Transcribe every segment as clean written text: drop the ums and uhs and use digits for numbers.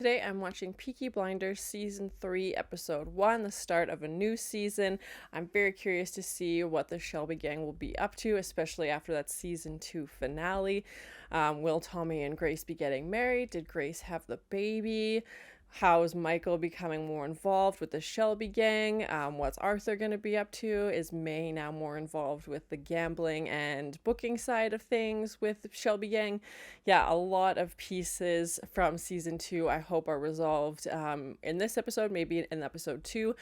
Today I'm watching Peaky Blinders Season 3, Episode 1, the start of a new season. I'm very curious to see what the Shelby gang will be up to, especially after that Season 2 finale. Will Tommy and Grace be getting married? Did Grace have the baby? How is Michael becoming more involved with the Shelby gang? What's Arthur going to be up to? Is May now more involved with the gambling and booking side of things with the Shelby gang? Yeah, a lot of pieces from season 2 I hope are resolved in this episode, maybe in episode 2.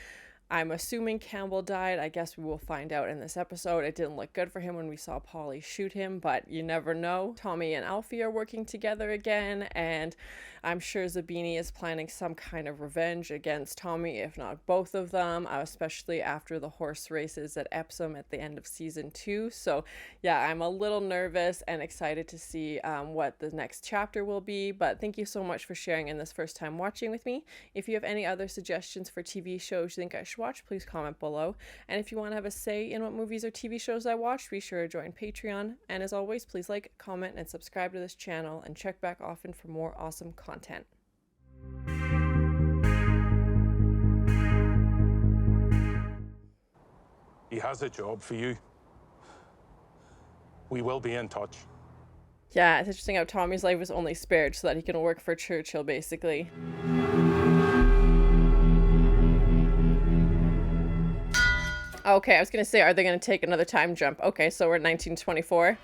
I'm assuming Campbell died. I guess we will find out in this episode. It didn't look good for him when we saw Polly shoot him, but you never know. Tommy and Alfie are working together again, and I'm sure Zabini is planning some kind of revenge against Tommy, if not both of them, especially after the horse races at Epsom at the end of season 2. So yeah, I'm a little nervous and excited to see what the next chapter will be, but thank you so much for sharing in this first time watching with me. If you have any other suggestions for TV shows you think I should watch, please comment below. And if you want to have a say in what movies or TV shows I watch, be sure to join Patreon. And as always, please like, comment, and subscribe to this channel, and check back often for more awesome content. He has a job for you. We will be in touch. Yeah, it's interesting how Tommy's life was only spared so that he can work for Churchill, basically. Okay, I was gonna say, are they gonna take another time jump? Okay, so we're in 1924.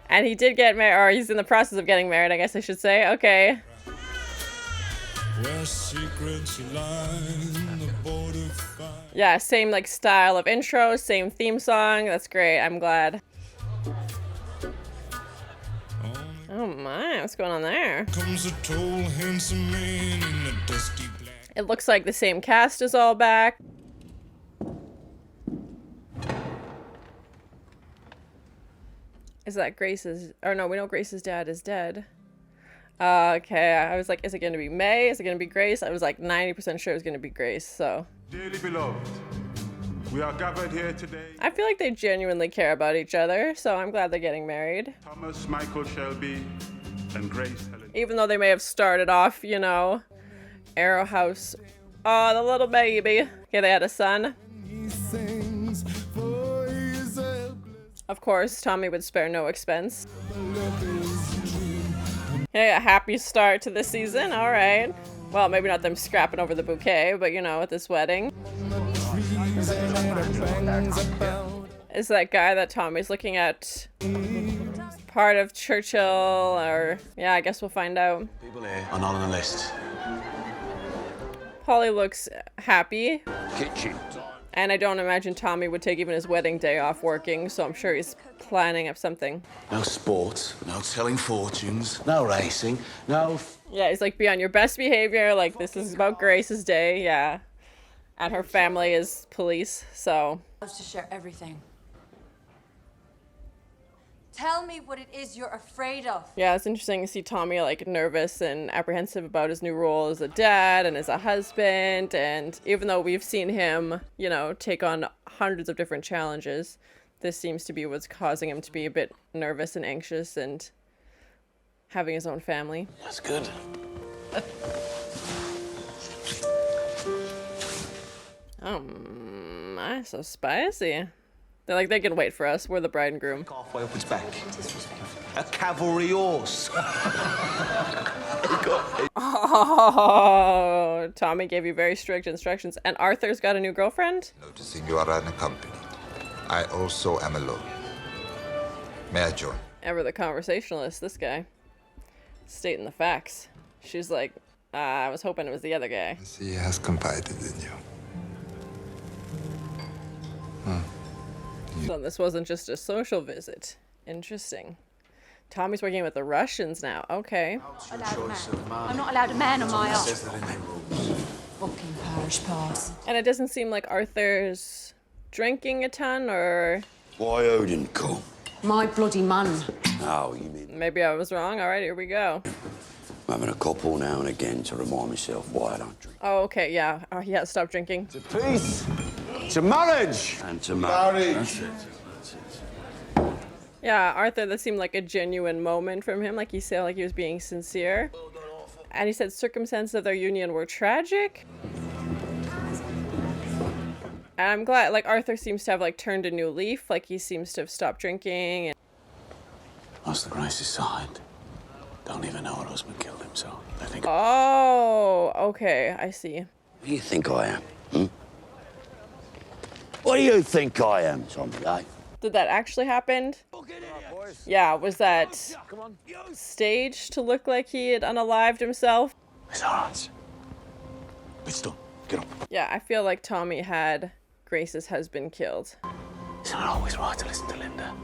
And he did get married, or he's in the process of getting married, I guess I should say. Okay. Yeah, same like style of intro, same theme song. That's great. I'm glad. Oh my, what's going on there? It looks like the same cast is all back. Is that Grace's... Or no, we know Grace's dad is dead. Okay, I was like, is it going to be May? Is it going to be Grace? I was like 90% sure it was going to be Grace, so... Dearly beloved, we are gathered here today. I feel like they genuinely care about each other, so I'm glad they're getting married. Thomas Michael Shelby and Grace Helen. Even though they may have started off, you know... Arrow House. Oh, the little baby. Okay, they had a son. Of course, Tommy would spare no expense. Hey, a happy start to the season. All right. Well, maybe not them scrapping over the bouquet, but you know, at this wedding. Is that guy that Tommy's looking at part of Churchill, or... Yeah, I guess we'll find out. People here are not on the list. Polly looks happy. Kitchen. And I don't imagine Tommy would take even his wedding day off working, so I'm sure he's planning up something. No sport, no telling fortunes, no racing, no... Yeah, he's like, be on your best behavior, like, this is about Grace's day, yeah. And her family is police, so... To share everything. Tell me what it is you're afraid of. Yeah, it's interesting to see Tommy, like, nervous and apprehensive about his new role as a dad and as a husband, and even though we've seen him, you know, take on hundreds of different challenges, this seems to be what's causing him to be a bit nervous and anxious and having his own family. That's good. My, so spicy. They're like, they can wait for us. We're the bride and groom. Halfway up its back. A cavalry horse. Oh, Tommy gave you very strict instructions. And Arthur's got a new girlfriend? Noticing you are unaccompanied. I also am alone. May I join? Ever the conversationalist, this guy. Stating the facts. She's like, I was hoping it was the other guy. He has confided in you. So this wasn't just a social visit. Interesting. Tommy's working with the Russians now. Okay. I'm not allowed a man on my arm. Fucking parish pass. And it doesn't seem like Arthur's drinking a ton, or... Why Odin come? My bloody man. Oh, you mean... Maybe I was wrong. All right, here we go. I'm having a couple now and again to remind myself why I don't drink. Oh, okay, yeah. Oh, he has to stop drinking. To peace. To marriage. And to marriage. Marriage. That's it. Yeah, Arthur, that seemed like a genuine moment from him. Like he said, like he was being sincere. And he said circumstances of their union were tragic. And I'm glad, like, Arthur seems to have, like, turned a new leaf. Like, he seems to have stopped drinking. And Most of the Grace's side don't even know her husband killed him, so they think... oh, okay, I see. Who do you think I am? Hmm? What do you think I am, Tommy, eh? Did that actually happen? Yeah, was that staged to look like he had unalived himself? It's all right. It's done. Get up. Yeah, I feel like Tommy had Grace's husband killed. It's not always right to listen to Linda.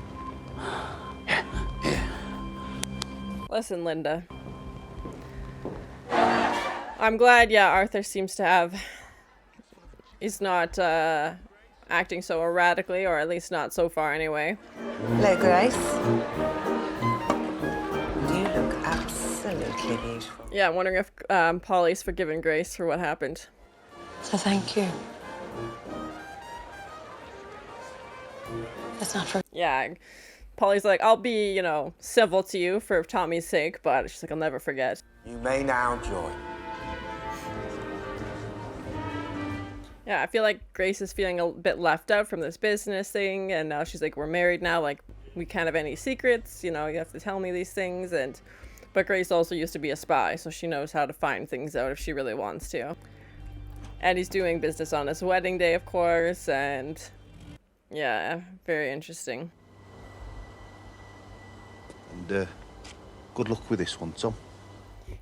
Yeah. Listen, Linda. I'm glad, yeah, Arthur seems to have... He's not acting so erratically, or at least not so far anyway. Hello, Grace. You look absolutely beautiful. Yeah, I'm wondering if Polly's forgiven Grace for what happened. So thank you. That's not for... Yeah, Polly's like, I'll be, you know, civil to you for Tommy's sake, but she's like, I'll never forget. You may now join. Yeah, I feel like Grace is feeling a bit left out from this business thing, and now she's like, we're married now, like, we can't have any secrets, you know, you have to tell me these things, and... But Grace also used to be a spy, so she knows how to find things out if she really wants to. And he's doing business on his wedding day, of course, and... Yeah, very interesting. And, good luck with this one, Tom.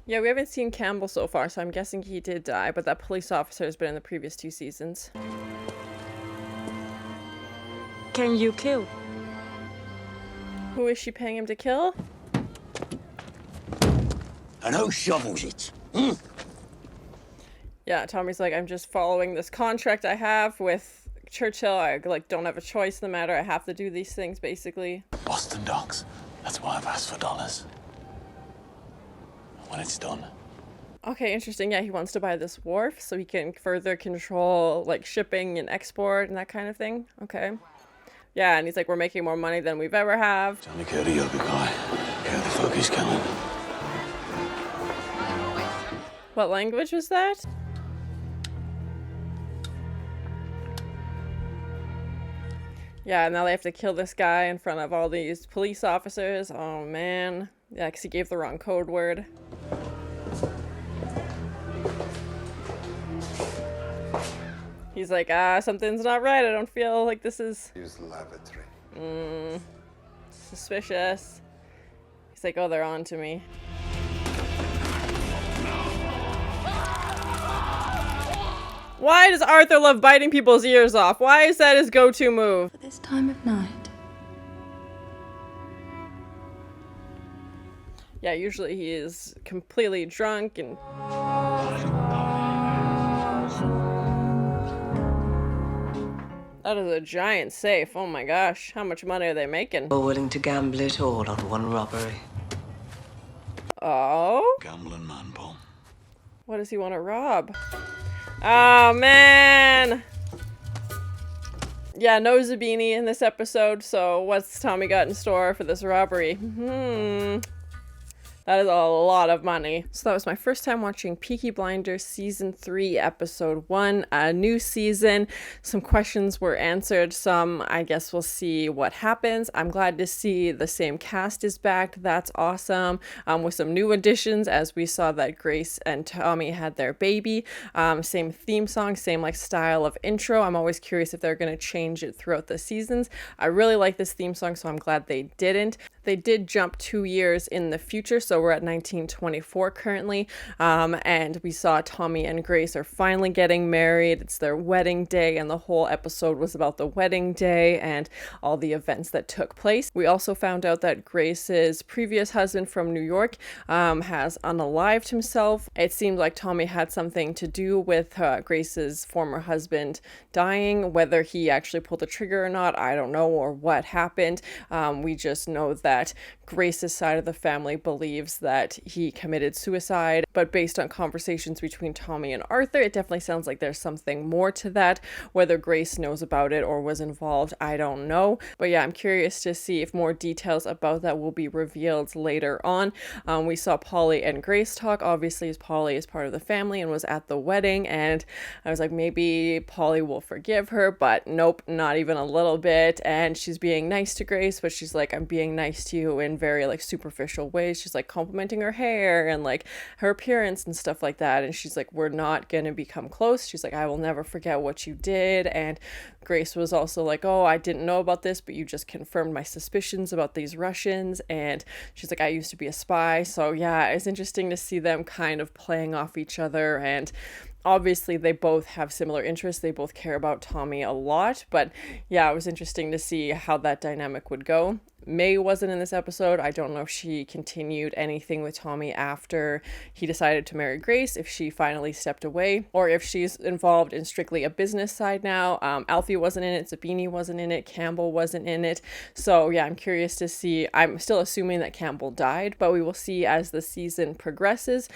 Yeah, we haven't seen Campbell so far, so I'm guessing he did die, but that police officer has been in the previous 2 seasons. Can you kill? Who is she paying him to kill? And who shovels it? Yeah, Tommy's like, I'm just following this contract I have with Churchill. I, like, don't have a choice in the matter. I have to do these things, basically. Boston docks. That's why I've asked for dollars. When it's done. Okay, interesting. Yeah, he wants to buy this wharf so he can further control, like, shipping and export and that kind of thing. Okay. Yeah, and he's like, we're making more money than we've ever have. Johnny killed a yoga guy. Who the fuck he's killing? What language was that? Yeah, now they have to kill this guy in front of all these police officers. Oh, man. Yeah, because he gave the wrong code word. He's like, something's not right. I don't feel like this is... Use lavatory. Suspicious. He's like, oh, they're on to me. Why does Arthur love biting people's ears off? Why is that his go-to move? At this time of night. Yeah, usually he is completely drunk and... That is a giant safe. Oh my gosh. How much money are they making? We're willing to gamble it all on one robbery. Oh? Gambling man, Paul. What does he want to rob? Oh, man. Yeah, no Zabini in this episode, so what's Tommy got in store for this robbery? That is a lot of money. So that was my first time watching Peaky Blinders Season 3, Episode 1, a new season. Some questions were answered. Some, I guess we'll see what happens. I'm glad to see the same cast is back. That's awesome. With some new additions, as we saw that Grace and Tommy had their baby. Same theme song, same like style of intro. I'm always curious if they're going to change it throughout the seasons. I really like this theme song, so I'm glad they didn't. They did jump 2 years in the future, so we're at 1924 currently, and we saw Tommy and Grace are finally getting married. It's their wedding day, and the whole episode was about the wedding day and all the events that took place. We also found out that Grace's previous husband from New York has unalived himself. It seemed like Tommy had something to do with Grace's former husband dying. Whether he actually pulled the trigger or not, I don't know, or what happened. We just know that Grace's side of the family believes that he committed suicide, but based on conversations between Tommy and Arthur, it definitely sounds like there's something more to that. Whether Grace knows about it or was involved, I don't know. But yeah, I'm curious to see if more details about that will be revealed later on. We saw Polly and Grace talk, obviously, as Polly is part of the family and was at the wedding, and I was like, maybe Polly will forgive her, but nope, not even a little bit. And she's being nice to Grace, but she's like, I'm being nice to you in very like superficial ways. She's like complimenting her hair and like her appearance and stuff like that, and she's like, we're not gonna become close. She's like, I will never forget what you did. And Grace was also like, oh, I didn't know about this, but you just confirmed my suspicions about these Russians. And she's like, I used to be a spy. So yeah, it's interesting to see them kind of playing off each other, and obviously they both have similar interests. They both care about Tommy a lot, but yeah, it was interesting to see how that dynamic would go. May wasn't in this episode. I don't know if she continued anything with Tommy after he decided to marry Grace, if she finally stepped away, or if she's involved in strictly a business side now. Alfie wasn't in it, Sabini wasn't in it, Campbell wasn't in it. So yeah, I'm curious to see. I'm still assuming that Campbell died, but we will see as the season progresses.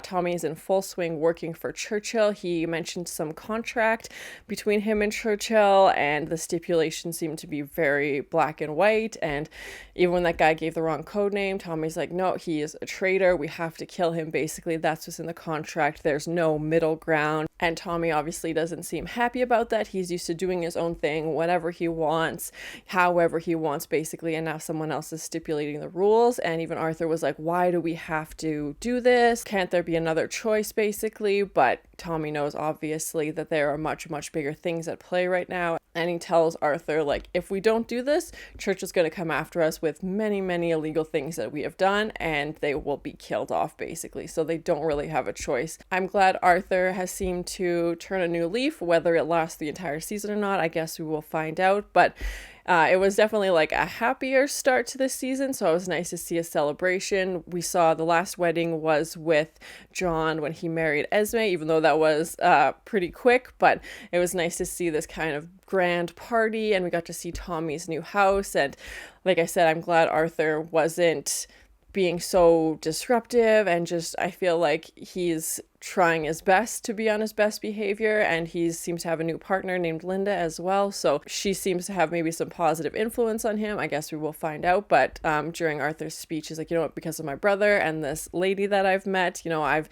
Tommy is in full swing working for Churchill. He mentioned some contract between him and Churchill, and the stipulations seem to be very black and white. And even when that guy gave the wrong code name, Tommy's like, no, he is a traitor. We have to kill him. Basically, that's what's in the contract. There's no middle ground. And Tommy obviously doesn't seem happy about that. He's used to doing his own thing, whatever he wants, however he wants, basically. And now someone else is stipulating the rules. And even Arthur was like, why do we have to do this? Can't there be another choice, basically? But Tommy knows, obviously, that there are much, much bigger things at play right now. And he tells Arthur, like, if we don't do this, Church is going to come after us with many, many illegal things that we have done, and they will be killed off, basically. So they don't really have a choice. I'm glad Arthur has seemed to turn a new leaf. Whether it lasts the entire season or not, I guess we will find out. But it was definitely like a happier start to this season, so it was nice to see a celebration. We saw the last wedding was with John when he married Esme, even though that was pretty quick, but it was nice to see this kind of grand party, and we got to see Tommy's new house. And like I said, I'm glad Arthur wasn't being so disruptive, and just, I feel like he's trying his best to be on his best behavior, and he seems to have a new partner named Linda as well, so she seems to have maybe some positive influence on him. I guess we will find out. But during Arthur's speech, he's like, you know what, because of my brother and this lady that I've met, you know, I've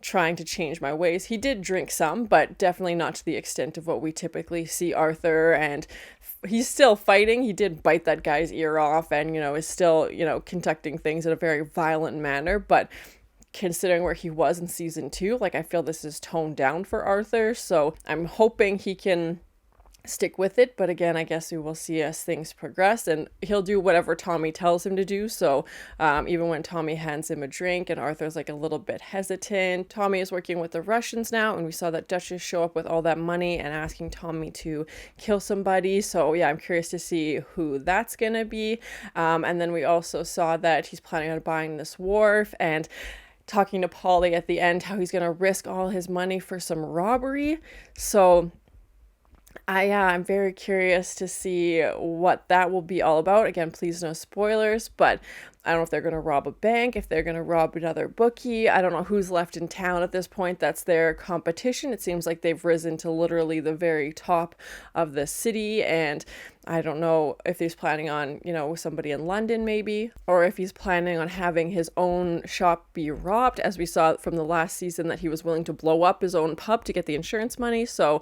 trying to change my ways. He did drink some, but definitely not to the extent of what we typically see Arthur, and he's still fighting. He did bite that guy's ear off, and, you know, is still, you know, conducting things in a very violent manner. But considering where he was in season 2, like, I feel this is toned down for Arthur, so I'm hoping he can stick with it. But again, I guess we will see as things progress, and he'll do whatever Tommy tells him to do. So even when Tommy hands him a drink and Arthur's like a little bit hesitant, Tommy is working with the Russians now, and we saw that Duchess show up with all that money and asking Tommy to kill somebody. So yeah, I'm curious to see who that's gonna be. And then we also saw that he's planning on buying this wharf, and talking to Polly at the end how he's gonna risk all his money for some robbery. So I'm very curious to see what that will be all about. Again, please no spoilers, but I don't know if they're going to rob a bank, if they're going to rob another bookie. I don't know who's left in town at this point that's their competition. It seems like they've risen to literally the very top of the city, and I don't know if he's planning on, you know, somebody in London maybe, or if he's planning on having his own shop be robbed, as we saw from the last season that he was willing to blow up his own pub to get the insurance money. So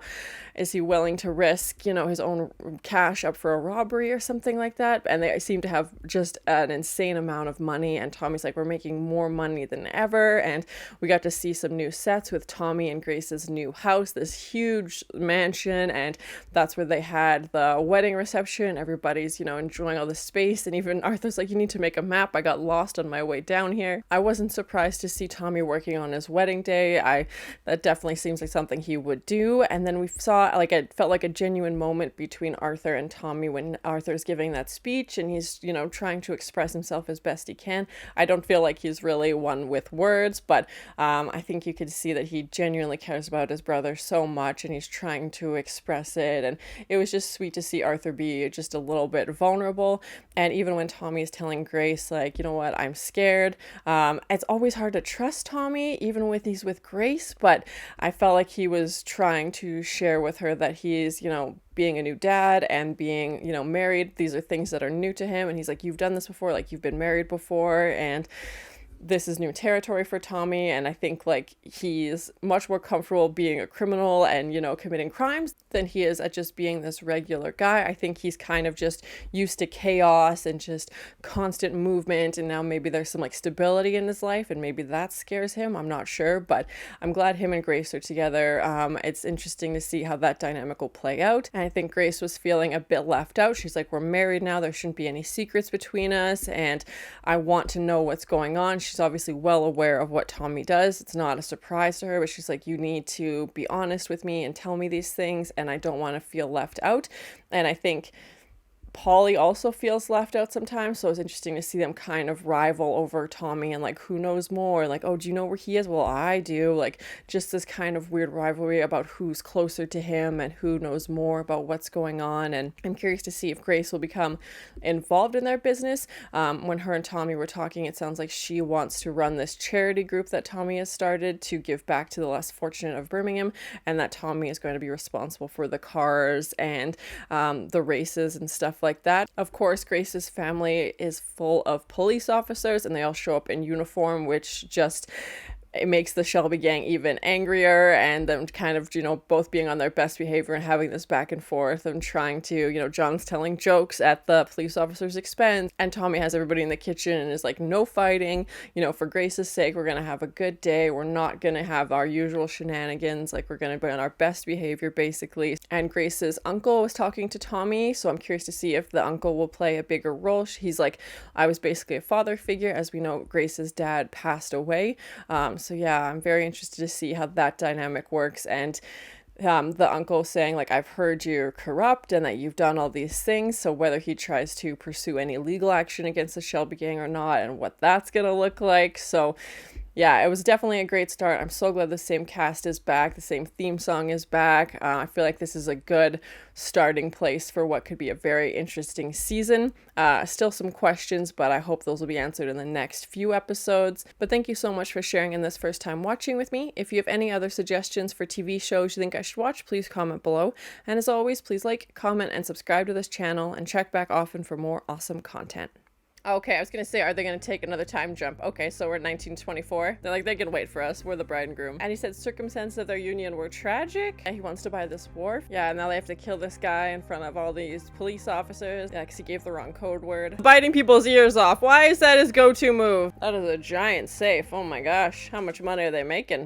is he willing to risk, you know, his own cash up for a robbery or something like that? And they seem to have just an insane amount of money, and Tommy's like, we're making more money than ever. And we got to see some new sets with Tommy and Grace's new house, this huge mansion, and that's where they had the wedding reception. Everybody's, you know, enjoying all the space, and even Arthur's like, you need to make a map, I got lost on my way down here. I wasn't surprised to see Tommy working on his wedding day. That definitely seems like something he would do. And then we saw, like, it felt like a genuine moment between Arthur and Tommy when Arthur's giving that speech, and he's, you know, trying to express himself as as best he can. I don't feel like he's really one with words, but I think you could see that he genuinely cares about his brother so much, and he's trying to express it. And it was just sweet to see Arthur be just a little bit vulnerable. And even when Tommy is telling Grace, like, you know what, I'm scared. It's always hard to trust Tommy, even with he's with Grace, but I felt like he was trying to share with her that he's, you know, being a new dad and being, you know, married. These are things that are new to him. And he's like, you've done this before, like you've been married before. And this is new territory for Tommy, and I think like he's much more comfortable being a criminal and, you know, committing crimes than he is at just being this regular guy. I think he's kind of just used to chaos and just constant movement, and now maybe there's some like stability in his life, and maybe that scares him. I'm not sure, but I'm glad him and Grace are together. It's interesting to see how that dynamic will play out, and I think Grace was feeling a bit left out. She's like, we're married now, there shouldn't be any secrets between us, and I want to know what's going on. She's obviously well aware of what Tommy does. It's not a surprise to her, but she's like, you need to be honest with me and tell me these things, and I don't want to feel left out. And I think Polly also feels left out sometimes, so it's interesting to see them kind of rival over Tommy and like who knows more, like, oh, do you know where he is? Well, I do. Like just this kind of weird rivalry about who's closer to him and who knows more about what's going on. And I'm curious to see if Grace will become involved in their business. When her and Tommy were talking, it sounds like she wants to run this charity group that Tommy has started to give back to the less fortunate of Birmingham, and that Tommy is going to be responsible for the cars and the races and stuff like that. Of course, Grace's family is full of police officers, and they all show up in uniform, which just it makes the Shelby gang even angrier, and them kind of, you know, both being on their best behavior and having this back and forth and trying to, you know, John's telling jokes at the police officer's expense, and Tommy has everybody in the kitchen and is like, no fighting, you know, for Grace's sake, we're gonna have a good day, we're not gonna have our usual shenanigans, like we're gonna be on our best behavior basically. And Grace's uncle was talking to Tommy, so I'm curious to see if the uncle will play a bigger role. He's like, I was basically a father figure, as we know Grace's dad passed away. So yeah, I'm very interested to see how that dynamic works. And the uncle saying like, I've heard you're corrupt and that you've done all these things, so whether he tries to pursue any legal action against the Shelby gang or not, and what that's gonna look like. So yeah, it was definitely a great start. I'm so glad the same cast is back. The same theme song is back. I feel like this is a good starting place for what could be a very interesting season. Still some questions, but I hope those will be answered in the next few episodes. But thank you so much for sharing in this first time watching with me. If you have any other suggestions for TV shows you think I should watch, please comment below. And as always, please like, comment, and subscribe to this channel, and check back often for more awesome content. Okay, I was gonna say, are they gonna take another time jump? Okay, so we're in 1924. They're like, they can wait for us. We're the bride and groom. And he said circumstances of their union were tragic. And he wants to buy this wharf. Yeah, and now they have to kill this guy in front of all these police officers. Yeah, because he gave the wrong code word. Biting people's ears off. Why is that his go-to move? That is a giant safe. Oh my gosh, how much money are they making?